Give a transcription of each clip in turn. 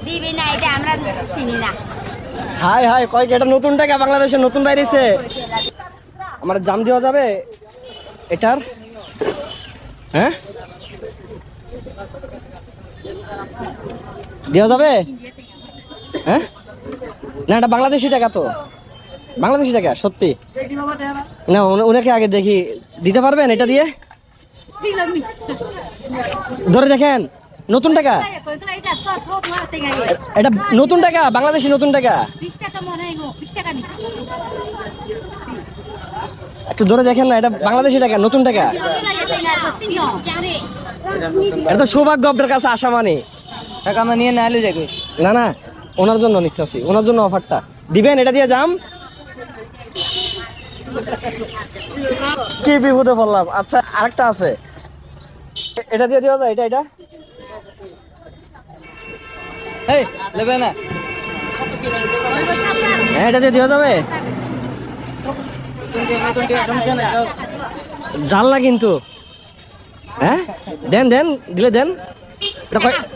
দিবি না, এটা আমরা চিনি না। হাই হাই কয় কি এটা নতুন টাকা বাংলাদেশের নতুন বাইরেছে আমার জাম দেওয়া যাবে এটার হ্যাঁ দেওয়া যাবে হ্যাঁ না এটা বাংলাদেশি টাকা তো বাংলাদেশি টাকা সত্যি না ওনাকে আগে দেখি দিতে পারবেন এটা দিয়ে ধরে দেখেন নতুন টাকা এটা নতুন টাকা বাংলাদেশি নতুন টাকা একটু ধরে দেখেন না এটা বাংলাদেশি টাকা নতুন টাকা এটা তো সৌভাগ্য আপনার কাছে আসা মানে টাকা আমরা নিয়ে না এলে যাবে না না ওনার জন্য নিচ্ছি ওনার জন্য অফারটা দিবেন এটা দিয়ে যাম কি বিপদে বললাম আচ্ছা আরেকটা আছে এটা দিয়ে দেওয়া যায় এটা এটা এই নেবে না হ্যাঁ এটা দিয়ে দেওয়া যাবে জানলা কিন্তু হ্যাঁ দেন দেন দিলে দেন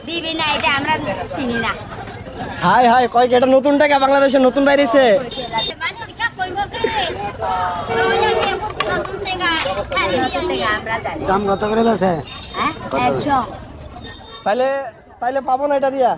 দিবি না, এটা আমরা চিনি না। হাই হাই কয় কি এটা নতুন টাকা বাংলাদেশের নতুন বাইরেছে দাম কত করে আছে হ্যাঁ 100 তাইলে তাইলে পাবো না এটা দিয়া